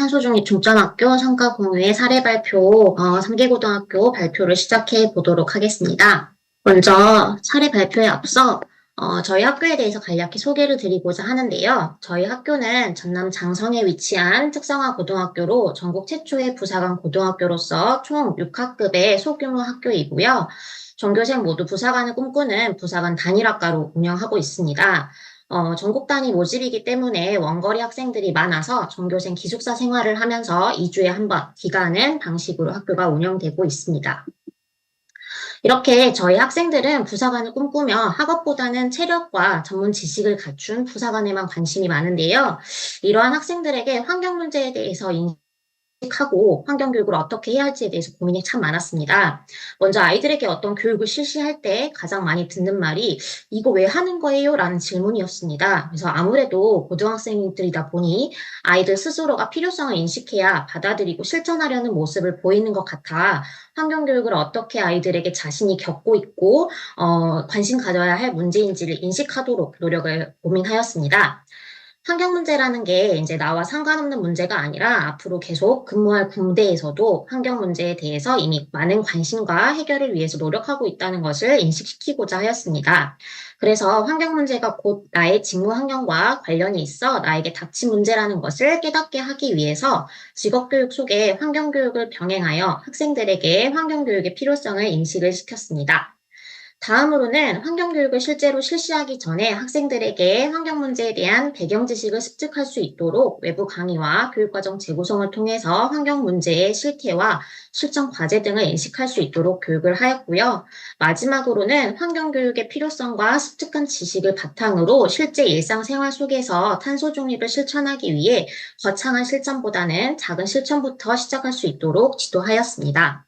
탄소중립 중점학교 성과 공유의 사례 발표, 3개 고등학교 발표를 시작해 보도록 하겠습니다. 먼저 사례 발표에 앞서 저희 학교에 대해서 간략히 소개를 드리고자 하는데요. 저희 학교는 전남 장성에 위치한 특성화 고등학교로 전국 최초의 부사관 고등학교로서 총 6학급의 소규모 학교이고요. 전교생 모두 부사관을 꿈꾸는 부사관 단일학과로 운영하고 있습니다. 전국 단위 모집이기 때문에 원거리 학생들이 많아서 전교생 기숙사 생활을 하면서 2주에 한 번 귀가하는 방식으로 학교가 운영되고 있습니다. 이렇게 저희 학생들은 부사관을 꿈꾸며 학업보다는 체력과 전문 지식을 갖춘 부사관에만 관심이 많은데요. 이러한 학생들에게 환경 문제에 대해서 하고 환경 교육을 어떻게 해야 할지에 대해서 고민이 참 많았습니다. 먼저 아이들에게 어떤 교육을 실시할 때 가장 많이 듣는 말이 이거 왜 하는 거예요? 라는 질문이었습니다. 그래서 아무래도 고등학생들이다 보니 아이들 스스로가 필요성을 인식해야 받아들이고 실천하려는 모습을 보이는 것 같아 환경 교육을 어떻게 아이들에게 자신이 겪고 있고 관심 가져야 할 문제인지를 인식하도록 노력을 고민하였습니다. 환경 문제라는 게 이제 나와 상관없는 문제가 아니라 앞으로 계속 근무할 군대에서도 환경 문제에 대해서 이미 많은 관심과 해결을 위해서 노력하고 있다는 것을 인식시키고자 하였습니다. 그래서 환경 문제가 곧 나의 직무 환경과 관련이 있어 나에게 닥친 문제라는 것을 깨닫게 하기 위해서 직업교육 속에 환경 교육을 병행하여 학생들에게 환경 교육의 필요성을 인식을 시켰습니다. 다음으로는 환경교육을 실제로 실시하기 전에 학생들에게 환경 문제에 대한 배경 지식을 습득할 수 있도록 외부 강의와 교육과정 재구성을 통해서 환경 문제의 실태와 실천 과제 등을 인식할 수 있도록 교육을 하였고요. 마지막으로는 환경교육의 필요성과 습득한 지식을 바탕으로 실제 일상생활 속에서 탄소 중립을 실천하기 위해 거창한 실천보다는 작은 실천부터 시작할 수 있도록 지도하였습니다.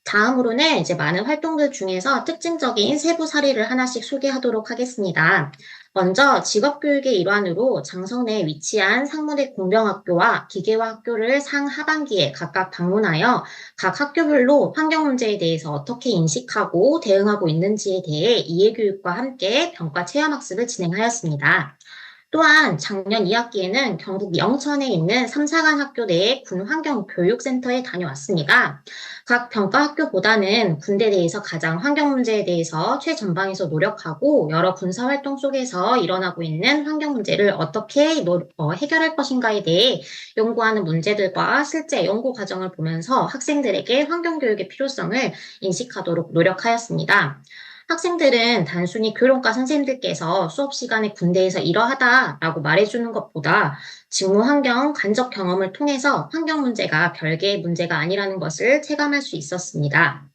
다음으로는 이제 많은 활동들 중에서 특징적인 세부 사례를 하나씩 소개하도록 하겠습니다. 먼저 직업교육의 일환으로 장성내에 위치한 상무대 공병학교와 기계화 학교를 상하반기에 각각 방문하여 각 학교별로 환경 문제에 대해서 어떻게 인식하고 대응하고 있는지에 대해 이해교육과 함께 병과 체험학습을 진행하였습니다. 또한 작년 2학기에는 경북 영천에 있는 삼사관 학교 내의 군환경교육센터에 다녀왔습니다. 각 병과학교보다는 군대 내에서 가장 환경 문제에 대해서 최전방에서 노력하고 여러 군사활동 속에서 일어나고 있는 환경 문제를 어떻게 해결할 것인가에 대해 연구하는 문제들과 실제 연구 과정을 보면서 학생들에게 환경교육의 필요성을 인식하도록 노력하였습니다. 학생들은 단순히 교련과 선생님들께서 수업 시간에 군대에서 이러하다라고 말해주는 것보다 직무 환경 간접 경험을 통해서 환경 문제가 별개의 문제가 아니라는 것을 체감할 수 있었습니다.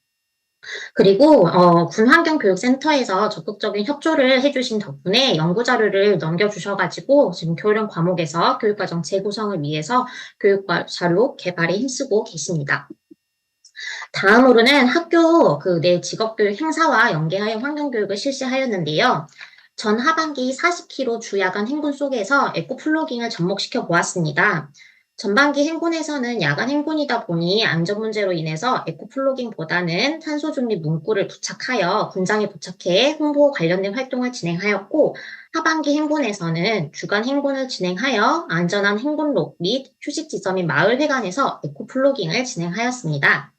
그리고 군환경교육센터에서 적극적인 협조를 해주신 덕분에 연구 자료를 넘겨주셔가지고 지금 교련 과목에서 교육과정 재구성을 위해서 교육 자료 개발에 힘쓰고 계십니다. 다음으로는 학교 내 직업교육 행사와 연계하여 환경교육을 실시하였는데요. 전 하반기 40km 주야간 행군 속에서 에코플로깅을 접목시켜 보았습니다. 전반기 행군에서는 야간 행군이다 보니 안전 문제로 인해서 에코플로깅보다는 탄소 중립 문구를 부착하여 군장에 부착해 홍보 관련된 활동을 진행하였고, 하반기 행군에서는 주간 행군을 진행하여 안전한 행군로 및 휴식 지점인 마을회관에서 에코플로깅을 진행하였습니다.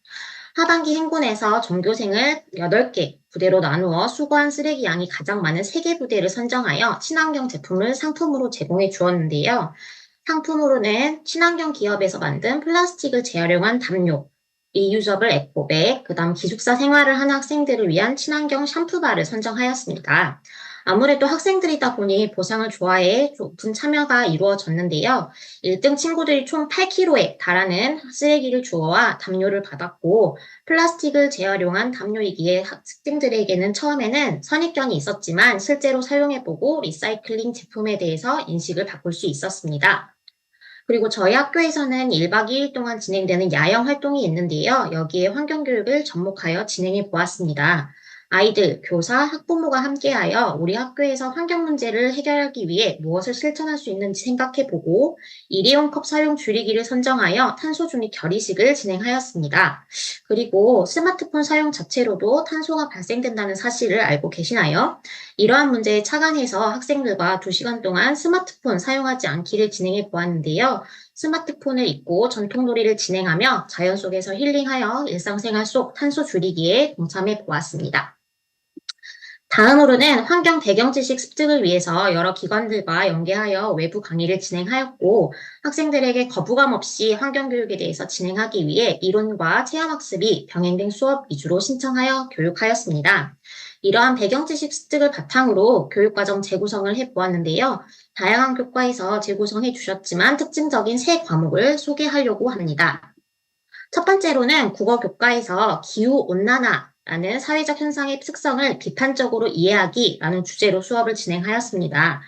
하반기 행군에서 전교생을 8개 부대로 나누어 수거한 쓰레기 양이 가장 많은 3개 부대를 선정하여 친환경 제품을 상품으로 제공해 주었는데요. 상품으로는 친환경 기업에서 만든 플라스틱을 재활용한 담요, 리유저블 에코백, 그다음 기숙사 생활을 하는 학생들을 위한 친환경 샴푸바를 선정하였습니다. 아무래도 학생들이다 보니 보상을 좋아해 높은 참여가 이루어졌는데요. 1등 친구들이 총 8kg에 달하는 쓰레기를 주어와 담요를 받았고 플라스틱을 재활용한 담요이기에 학생들에게는 처음에는 선입견이 있었지만 실제로 사용해보고 리사이클링 제품에 대해서 인식을 바꿀 수 있었습니다. 그리고 저희 학교에서는 1박 2일 동안 진행되는 야영 활동이 있는데요. 여기에 환경교육을 접목하여 진행해 보았습니다. 아이들, 교사, 학부모가 함께하여 우리 학교에서 환경 문제를 해결하기 위해 무엇을 실천할 수 있는지 생각해보고 일회용 컵 사용 줄이기를 선정하여 탄소 중립 결의식을 진행하였습니다. 그리고 스마트폰 사용 자체로도 탄소가 발생된다는 사실을 알고 계시나요? 이러한 문제에 착안해서 학생들과 2시간 동안 스마트폰 사용하지 않기를 진행해 보았는데요. 스마트폰을 잊고 전통놀이를 진행하며 자연 속에서 힐링하여 일상생활 속 탄소 줄이기에 동참해 보았습니다. 다음으로는 환경 배경 지식 습득을 위해서 여러 기관들과 연계하여 외부 강의를 진행하였고, 학생들에게 거부감 없이 환경 교육에 대해서 진행하기 위해 이론과 체험 학습이 병행된 수업 위주로 신청하여 교육하였습니다. 이러한 배경 지식 습득을 바탕으로 교육과정 재구성을 해보았는데요. 다양한 교과에서 재구성해 주셨지만 특징적인 세 과목을 소개하려고 합니다. 첫 번째로는 국어 교과에서 기후온난화라는 사회적 현상의 특성을 비판적으로 이해하기라는 주제로 수업을 진행하였습니다.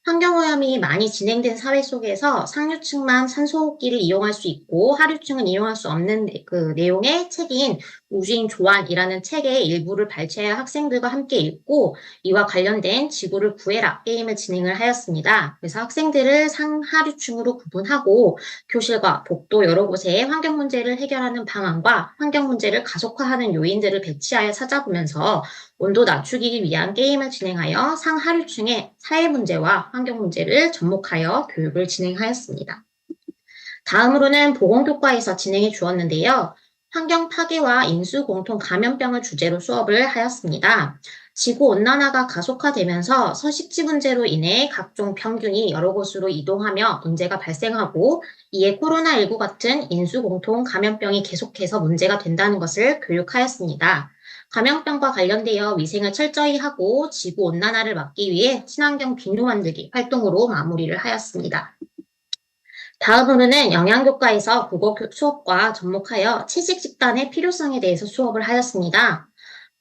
환경오염이 많이 진행된 사회 속에서 상류층만 산소호흡기를 이용할 수 있고 하류층은 이용할 수 없는 그 내용의 책인 우주인 조안이라는 책의 일부를 발췌하여 학생들과 함께 읽고 이와 관련된 지구를 구해라 게임을 진행을 하였습니다. 그래서 학생들을 상하류층으로 구분하고 교실과 복도 여러 곳에 환경 문제를 해결하는 방안과 환경 문제를 가속화하는 요인들을 배치하여 찾아보면서 온도 낮추기 위한 게임을 진행하여 상하류층의 사회 문제와 환경 문제를 접목하여 교육을 진행하였습니다. 다음으로는 보건교과에서 진행해 주었는데요. 환경 파괴와 인수 공통 감염병을 주제로 수업을 하였습니다. 지구온난화가 가속화되면서 서식지 문제로 인해 각종 병균이 여러 곳으로 이동하며 문제가 발생하고 이에 코로나19 같은 인수 공통 감염병이 계속해서 문제가 된다는 것을 교육하였습니다. 감염병과 관련되어 위생을 철저히 하고 지구온난화를 막기 위해 친환경 비누 만들기 활동으로 마무리를 하였습니다. 다음으로는 영양교과에서 국어 수업과 접목하여 채식 식단의 필요성에 대해서 수업을 하였습니다.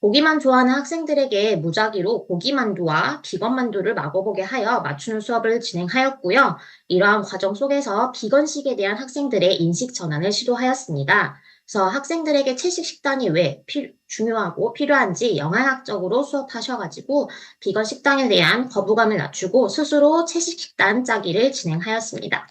고기만 좋아하는 학생들에게 무작위로 고기만두와 비건만두를 먹어보게 하여 맞추는 수업을 진행하였고요. 이러한 과정 속에서 비건식에 대한 학생들의 인식 전환을 시도하였습니다. 그래서 학생들에게 채식 식단이 왜 중요하고 필요한지 영양학적으로 수업하셔가지고 비건 식단에 대한 거부감을 낮추고 스스로 채식 식단 짜기를 진행하였습니다.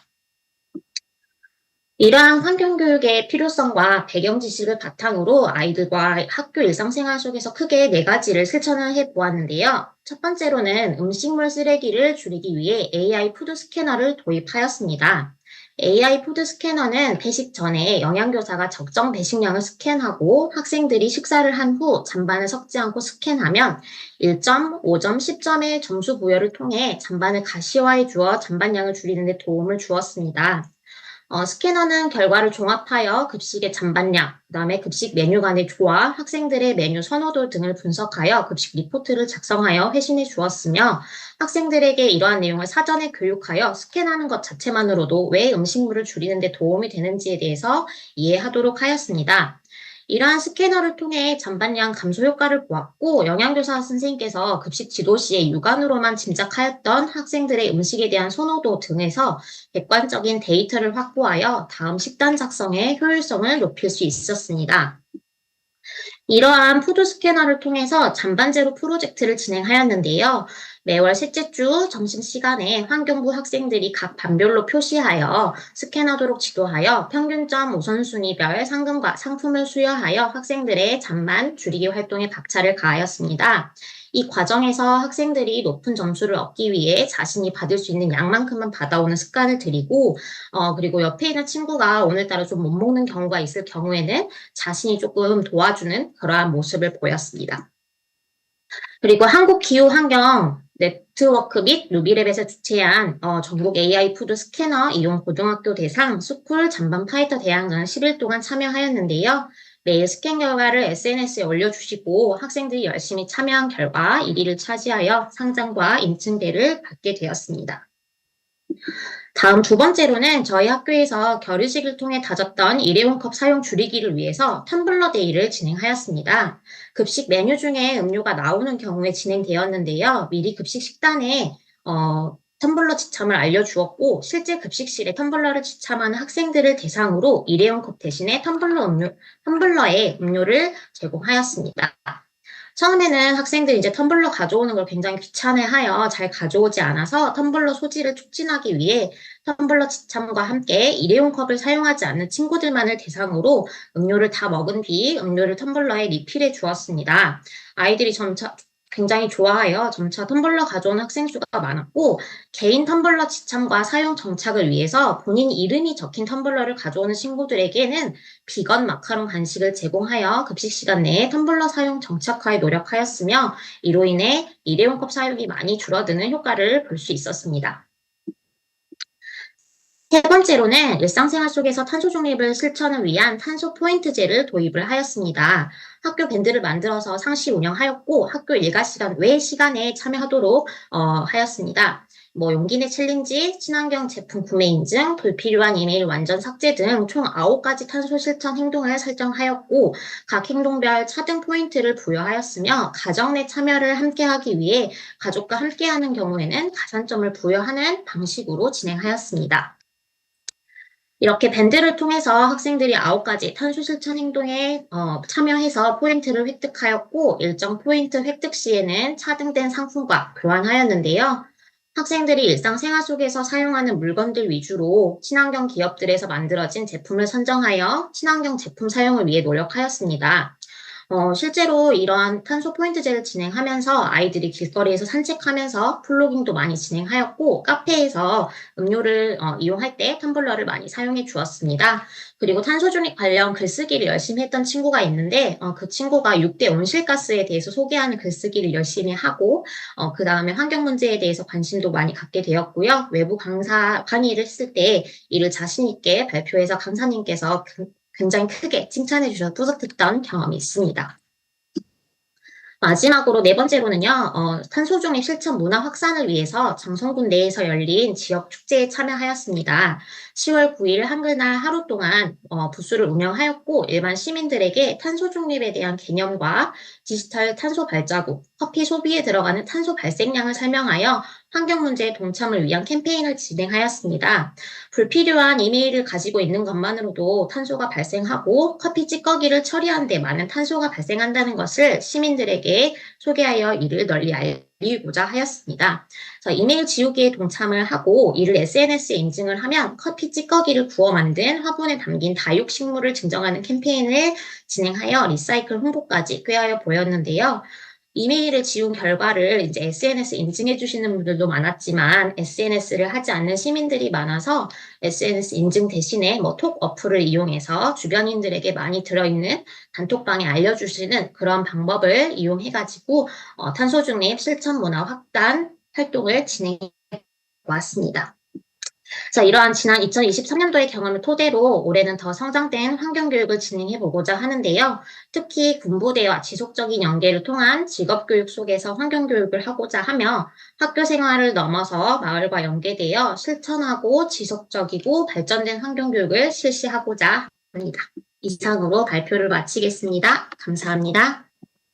이러한 환경교육의 필요성과 배경 지식을 바탕으로 아이들과 학교 일상생활 속에서 크게 네 가지를 실천을 해보았는데요. 첫 번째로는 음식물 쓰레기를 줄이기 위해 AI 푸드 스캐너를 도입하였습니다. AI 푸드 스캐너는 배식 전에 영양교사가 적정 배식량을 스캔하고 학생들이 식사를 한 후 잔반을 섞지 않고 스캔하면 1점, 5점, 10점의 점수 부여를 통해 잔반을 가시화해 주어 잔반량을 줄이는 데 도움을 주었습니다. 스캐너는 결과를 종합하여 급식의 잔반량, 그다음에 급식 메뉴 간의 조화, 학생들의 메뉴 선호도 등을 분석하여 급식 리포트를 작성하여 회신해 주었으며 학생들에게 이러한 내용을 사전에 교육하여 스캔하는 것 자체만으로도 왜 음식물을 줄이는 데 도움이 되는지에 대해서 이해하도록 하였습니다. 이러한 스캐너를 통해 잔반량 감소 효과를 보았고 영양교사 선생님께서 급식 지도 시에 육안으로만 짐작하였던 학생들의 음식에 대한 선호도 등에서 객관적인 데이터를 확보하여 다음 식단 작성의 효율성을 높일 수 있었습니다. 이러한 푸드 스캐너를 통해서 잔반제로 프로젝트를 진행하였는데요. 매월 셋째 주 점심시간에 환경부 학생들이 각 반별로 표시하여 스캔하도록 지도하여 평균점 우선순위별 상금과 상품을 수여하여 학생들의 잔반 줄이기 활동에 박차를 가하였습니다. 이 과정에서 학생들이 높은 점수를 얻기 위해 자신이 받을 수 있는 양만큼만 받아오는 습관을 들이고 그리고 옆에 있는 친구가 오늘따라 좀 못 먹는 경우가 있을 경우에는 자신이 조금 도와주는 그러한 모습을 보였습니다. 그리고 한국기후환경 네트워크 및 루비랩에서 주최한 전국 AI 푸드 스캐너 이용 고등학교 대상 스쿨 잔반 파이터 대항전 10일 동안 참여하였는데요. 매일 스캔 결과를 SNS에 올려주시고 학생들이 열심히 참여한 결과 1위를 차지하여 상장과 인증대를 받게 되었습니다. 다음 두 번째로는 저희 학교에서 결의식을 통해 다졌던 일회용컵 사용 줄이기를 위해서 텀블러 데이를 진행하였습니다. 급식 메뉴 중에 음료가 나오는 경우에 진행되었는데요. 미리 급식 식단에 텀블러 지참을 알려주었고 실제 급식실에 텀블러를 지참하는 학생들을 대상으로 일회용컵 대신에 텀블러에 음료를 제공하였습니다. 처음에는 학생들이 이제 텀블러 가져오는 걸 굉장히 귀찮아하여 잘 가져오지 않아서 텀블러 소지를 촉진하기 위해 텀블러 지참과 함께 일회용 컵을 사용하지 않는 친구들만을 대상으로 음료를 다 먹은 뒤 음료를 텀블러에 리필해 주었습니다. 아이들이 점차 굉장히 좋아하여 점차 텀블러 가져온 학생 수가 많았고, 개인 텀블러 지참과 사용 정착을 위해서 본인 이름이 적힌 텀블러를 가져오는 친구들에게는 비건 마카롱 간식을 제공하여 급식 시간 내에 텀블러 사용 정착화에 노력하였으며, 이로 인해 일회용 컵 사용이 많이 줄어드는 효과를 볼 수 있었습니다. 세 번째로는 일상생활 속에서 탄소 중립을 실천을 위한 탄소 포인트제를 도입을 하였습니다. 학교 밴드를 만들어서 상시 운영하였고 학교 일과 시간 외 시간에 참여하도록 하였습니다. 용기 내 챌린지, 친환경 제품 구매 인증, 불필요한 이메일 완전 삭제 등 총 9가지 탄소 실천 행동을 설정하였고 각 행동별 차등 포인트를 부여하였으며 가정 내 참여를 함께하기 위해 가족과 함께하는 경우에는 가산점을 부여하는 방식으로 진행하였습니다. 이렇게 밴드를 통해서 학생들이 9가지 탄소 실천 행동에 참여해서 포인트를 획득하였고 일정 포인트 획득 시에는 차등된 상품과 교환하였는데요. 학생들이 일상생활 속에서 사용하는 물건들 위주로 친환경 기업들에서 만들어진 제품을 선정하여 친환경 제품 사용을 위해 노력하였습니다. 실제로 이러한 탄소 포인트제를 진행하면서 아이들이 길거리에서 산책하면서 플로깅도 많이 진행하였고 카페에서 음료를 이용할 때 텀블러를 많이 사용해 주었습니다. 그리고 탄소 중립 관련 글쓰기를 열심히 했던 친구가 있는데 그 친구가 6대 온실가스에 대해서 소개하는 글쓰기를 열심히 하고 그 다음에 환경 문제에 대해서 관심도 많이 갖게 되었고요. 외부 강사 강의를 했을 때 이를 자신 있게 발표해서 강사님께서 굉장히 크게 칭찬해 주셔서 뿌듯했던 경험이 있습니다. 마지막으로 네 번째로는요, 탄소 중립 실천 문화 확산을 위해서 장성군 내에서 열린 지역 축제에 참여하였습니다. 10월 9일 한글날 하루 동안 부스를 운영하였고 일반 시민들에게 탄소 중립에 대한 개념과 디지털 탄소 발자국, 커피 소비에 들어가는 탄소 발생량을 설명하여 환경 문제에 동참을 위한 캠페인을 진행하였습니다. 불필요한 이메일을 가지고 있는 것만으로도 탄소가 발생하고 커피 찌꺼기를 처리하는 데 많은 탄소가 발생한다는 것을 시민들에게 소개하여 이를 널리 알리고자 하였습니다. 그래서 이메일 지우기에 동참을 하고 이를 SNS에 인증을 하면 커피 찌꺼기를 구워 만든 화분에 담긴 다육식물을 증정하는 캠페인을 진행하여 리사이클 홍보까지 꾀하여 보였는데요. 이메일을 지운 결과를 이제 SNS 인증해 주시는 분들도 많았지만 SNS를 하지 않는 시민들이 많아서 SNS 인증 대신에 톡 어플을 이용해서 주변인들에게 많이 들어있는 단톡방에 알려주시는 그런 방법을 이용해가지고 탄소 중립 실천 문화 확산 활동을 진행해 왔습니다. 자, 이러한 지난 2023년도의 경험을 토대로 올해는 더 성장된 환경교육을 진행해 보고자 하는데요. 특히 군부대와 지속적인 연계를 통한 직업교육 속에서 환경교육을 하고자 하며 학교 생활을 넘어서 마을과 연계되어 실천하고 지속적이고 발전된 환경교육을 실시하고자 합니다. 이상으로 발표를 마치겠습니다. 감사합니다.